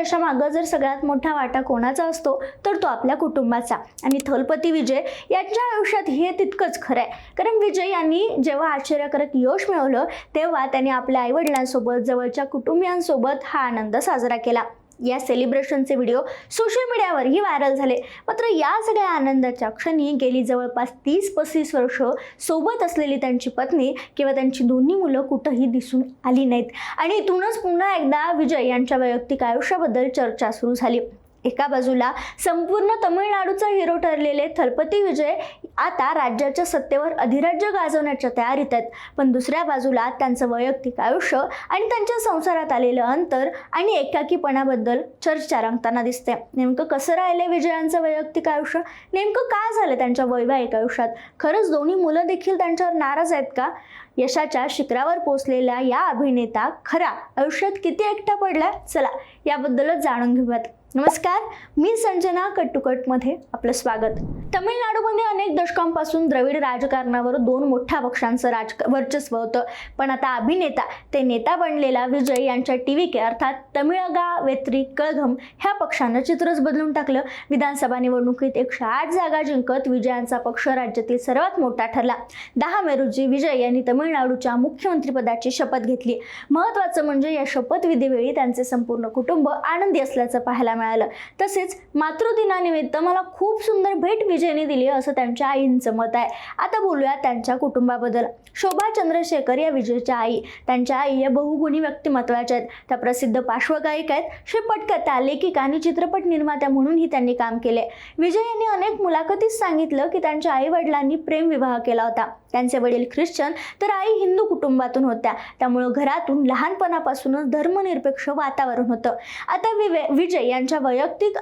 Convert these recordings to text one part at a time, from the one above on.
यशामागं जर सगळ्यात मोठा वाटा कोणाचा असतो तर तो आपल्या कुटुंबाचा। आणि थलपती विजय यांच्या आयुष्यात हे तितकंच खरं आहे, कारण विजय यांनी जेव्हा आश्चर्यकारक यश मिळवलं तेव्हा त्यांनी आपल्या आईवडिलांसोबत, जवळच्या कुटुंबियांसोबत हा आनंद साजरा केला। या सेलिब्रेशनचे व्हिडिओ सोशल मीडियावरही व्हायरल झाले। मात्र या सगळ्या आनंदाच्या क्षणी गेली जवळपास 30-35 वर्ष सोबत असलेली त्यांची पत्नी किंवा त्यांची दोन्ही मुलं कुठंही दिसून आली नाहीत। आणि इथूनच पुन्हा एकदा विजय यांच्या वैयक्तिक आयुष्याबद्दल चर्चा सुरू झाली। एका बाजूला संपूर्ण तमिळनाडूचा हिरो ठरलेले थलपती विजय आता राज्याच्या सत्तेवर अधिराज्य गाजवण्याच्या तयारीत आहेत, पण दुसऱ्या बाजूला त्यांचं वैयक्तिक आयुष्य आणि त्यांच्या संसारात आलेलं अंतर आणि एकाकीपणाबद्दल चर्चा रंगताना दिसते। नेमकं कसं राहिले विजयांचं वैयक्तिक आयुष्य, नेमकं काय झालं त्यांच्या वैवाहिक आयुष्यात, खरंच दोन्ही मुलं देखील त्यांच्यावर नाराज आहेत का? यशाच्या शिखरावर पोहोचलेला या अभिनेता खरा आयुष्यात किती एकटा पडला, चला याबद्दलच जाणून घेऊयात। नमस्कार, मी संजना कट टू कटमध्ये आपलं स्वागत। तमिळनाडूमध्ये अनेक दशकांपासून द्रविड राजकारणावर दोन मोठ्या पक्षांचं वर्चस्व होतं, पण आता अभिनेता ते नेता बनलेला विजय यांच्या TVK अर्थात तमिळगा वेत्री कळघम ह्या पक्षानं चित्रच बदलून टाकलं। विधानसभा निवडणुकीत 108 जागा जिंकत विजयांचा पक्ष राज्यातील सर्वात मोठा ठरला। 10 मे रोजी विजय यांनी तमिळनाडूच्या मुख्यमंत्रीपदाची शपथ घेतली। महत्त्वाचं म्हणजे या शपथविधीवेळी त्यांचे संपूर्ण कुटुंब आनंदी असल्याचं पाहायला मिळालं। तसेच मातृदिनानिमित्त मला खूप सुंदर भेट विजयने दिली असं त्यांच्या आईंचं मत आहे। आता बोलूया त्यांच्या कुटुंबाबद्दल। शोभा चंद्रशेखर या विजयच्या आई, त्यांच्या आई या बहुगुणी व्यक्तिमत्वाच्या आहेत। त्या प्रसिद्ध पार्श्वगायिका आहेत, श्रीपटकथा, लेखिका आणि चित्रपट निर्मात्या म्हणूनही त्यांनी काम केले। विजय यांनी अनेक मुलाखतीत सांगितलं की त्यांच्या आई वडिलांनी प्रेमविवाह केला होता। त्यांचे वडील ख्रिश्चन तर आई हिंदू कुटुंबातून होत्या, त्यामुळे घरातून लहानपणापासूनच धर्मनिरपेक्ष वातावरण होतं। आता विजय यांच्या वैयक्तिक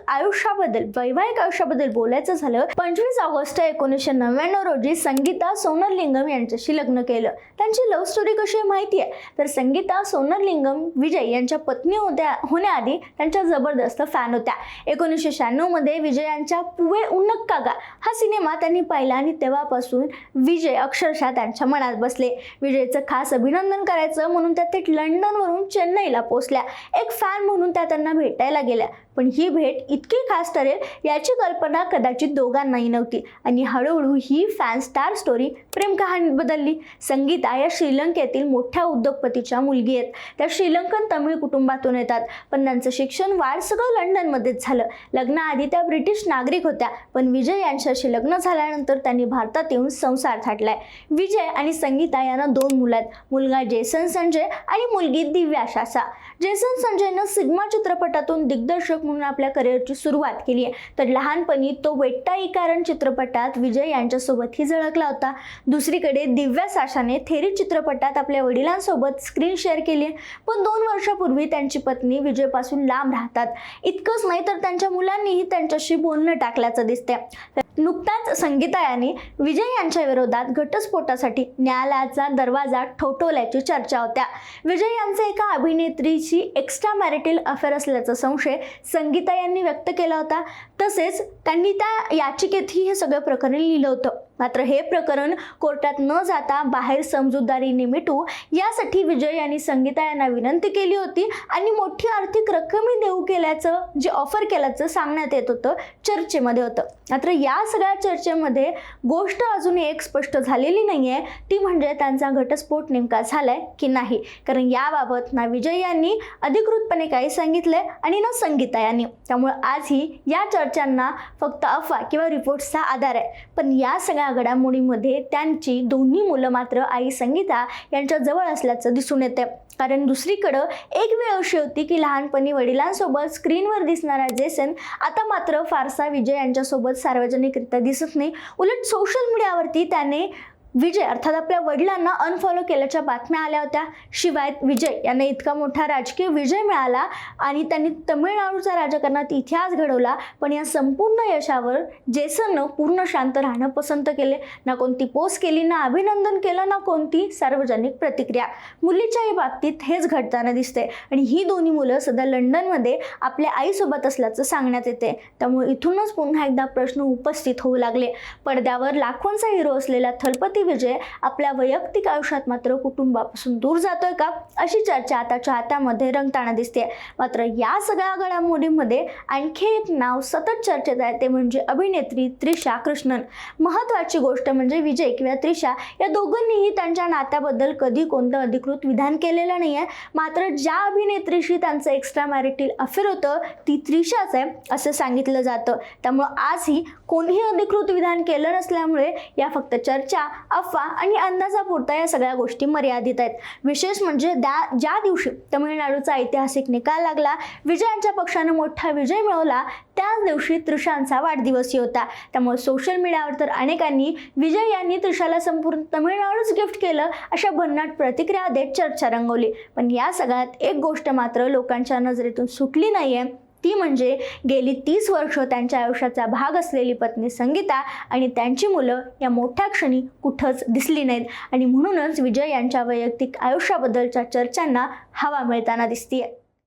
वैवाहिक आयुष्याबद्दल बोलायचं झालं, 25 ऑगस्ट 1999 रोजी संगीता सोनरलिंगम यांच्याशी लग्न केलं। त्यांची लव्ह स्टोरी कशी माहिती आहे तर संगीता सोनरलिंगम विजय यांच्या पत्नी होण्याआधी त्यांच्या जबरदस्त फॅन होत्या। 1996 मध्ये विजय यांच्या पुवे उन्नक्कागा हा सिनेमा त्यांनी पाहिला आणि तेव्हापासून विजय अक्षरशः त्यांच्या मनात बसले। विजयचं खास अभिनंदन करायचं म्हणून त्या थेट लंडनवरून चेन्नईला पोहोचल्या। एक फॅन म्हणून त्या त्यांना भेटायला गेल्या, पण ही भेट इतकी खास ठरेल याची कल्पना कदाचित दोघांनाही नव्हती। आणि हळूहळू ही फॅन स्टार स्टोरी प्रेम कहाणीत बदलली। संगीता या श्रीलंकेतील मोठ्या उद्योगपतीच्या मुलगी आहेत। त्या श्रीलंकन तमिळ कुटुंबातून येतात, पण त्यांचं शिक्षण वाढ सगळं लंडनमध्येच झालं। लग्नाआधी त्या ब्रिटिश नागरिक होत्या, पण विजय यांच्याशी लग्न झाल्यानंतर त्यांनी भारतात येऊन संसार थाटलाय। विजय आणि संगीता यांना 2 मुलं आहेत, मुलगा जेसन संजय आणि मुलगी दिव्या शासा। जेसन संजयनं सिग्मा चित्रपटातून दिग्दर्शक म्हणून आपल्या करिअरची सुरुवात केली आहे, तर लहानपणी तो वेट्टाईकारण चित्रपटात विजय यांच्यासोबतही झळकला होता। दुसरीकडे दिव्या साशाने थेरी चित्रपटात आपल्या वडिलांसोबत स्क्रीन शेअर केली आहे, पण 2 वर्षापूर्वी त्यांची पत्नी विजयपासून लांब राहतात। इतकंच नाही तर त्यांच्या मुलांनीही त्यांच्याशी बोलणं टाकल्याचं दिसते। नुकताच संगीता यांनी विजय यांच्या विरोधात घटस्फोटासाठी न्यायालयाचा दरवाजा ठोठावल्याची चर्चा होत्या। विजय यांचे एका अभिनेत्रीशी एक्स्ट्रा मॅरिटल अफेअर असल्याचा संशय संगीता यांनी व्यक्त केला होता। तसेच त्यांनी त्या याचिकेतही हे सगळं प्रकरण लिहिलं होतं। मात्र हे प्रकरण कोर्टात न जाता बाहेर समजूतदारीने मिटू यासाठी विजय यांनी संगीता यांना विनंती केली होती आणि मोठी आर्थिक रक्कमही देऊ केल्याचं जे ऑफर केल्याचं सांगण्यात येत होतं, चर्चेमध्ये होतं। मात्र या सगळ्या चर्चेमध्ये गोष्ट अजूनही एक स्पष्ट झालेली नाहीये, ती म्हणजे त्यांचा घटस्फोट नेमका झालाय की नाही, कारण याबाबत ना विजय यांनी अधिकृतपणे काही सांगितलंय आणि ना संगीता यांनी। त्यामुळे आजही या चर्चांना फक्त अफवा किंवा रिपोर्ट्सचा आधार आहे। पण या सगळ्या घडामोडीमध्ये त्यांची दोन्ही मुलं मात्र आई संगीता यांच्या जवळ असल्याचं दिसून येते। कारण दुसरीकडं एक वेळ अशी होती की लहानपणी वडिलांसोबत स्क्रीनवर दिसणारा जेसन आता मात्र फारसा विजय यांच्यासोबत सार्वजनिकरित्या दिसत नाही। उलट सोशल मीडियावरती त्याने विजय अर्थात आपल्या वडिलांना अनफॉलो केल्याच्या बातम्या आल्या होत्या। शिवाय विजय यांना इतका मोठा राजकीय विजय मिळाला आणि त्यांनी तमिळनाडूच्या राजकारणात इतिहास घडवला, पण या संपूर्ण यशावर जेसननं पूर्ण शांत राहणं पसंत केले। ना कोणती पोस्ट केली, ना अभिनंदन केलं, ना कोणती सार्वजनिक प्रतिक्रिया। मुलीच्याही बाबतीत हेच घडताना दिसते आणि ही दोन्ही मुलं सध्या लंडनमध्ये आपल्या आईसोबत असल्याचं सांगण्यात येते। त्यामुळे इथूनच पुन्हा एकदा प्रश्न उपस्थित होऊ लागले। पडद्यावर लाखोंचा हिरो असलेला थलपती विजय आपल्या वैयक्तिक आयुष्यात मात्र कुटुंबापासून दूर जातोय का, अशी चर्चा आता चाहत्यामध्ये रंगताना दिसते. मात्र या सगळ्या घडामोडींमध्ये आणखी एक नाव सतत चर्चेत आहे, ते म्हणजे अभिनेत्री त्रिशा कृष्णन. महत्त्वाची गोष्ट म्हणजे विजय किंवा त्रिशा या दोघांनीही त्यांच्या नात्याबद्दल कधी कोणतं अधिकृत विधान केलेलं नाही आहे. मात्र ज्या अभिनेत्रीशी त्यांचं एक्स्ट्रा मॅरिटल अफेअर होतं ती त्रिशाच आहे असं सांगितलं जातं. त्यामुळं आजही कोणीही अधिकृत विधान केलं नसल्यामुळे या फक्त चर्चा, अफवा आणि अंदाजापुरता या सगळ्या गोष्टी मर्यादित आहेत. विशेष म्हणजे ज्या दिवशी तमिळनाडूचा ऐतिहासिक निकाल लागला, विजयांच्या पक्षानं मोठा विजय मिळवला, त्याच दिवशी त्रिशांचा वाढदिवसही होता. त्यामुळे सोशल मीडियावर तर अनेकांनी विजय यांनी त्रिशाला संपूर्ण तमिळनाडूच गिफ्ट केलं अशा भन्नाट प्रतिक्रिया देत चर्चा रंगवली. पण या सगळ्यात एक गोष्ट मात्र लोकांच्या नजरेतून सुटली नाहीये, ती म्हणजे गेली 30 वर्ष त्यांच्या आयुष्याचा भाग असलेली पत्नी संगीता आणि त्यांची मुलं या मोठ्या क्षणी कुठंच दिसली नाहीत. आणि म्हणूनच विजय यांच्या वैयक्तिक आयुष्याबद्दलच्या चर्चांना हवा मिळताना दिसतीये.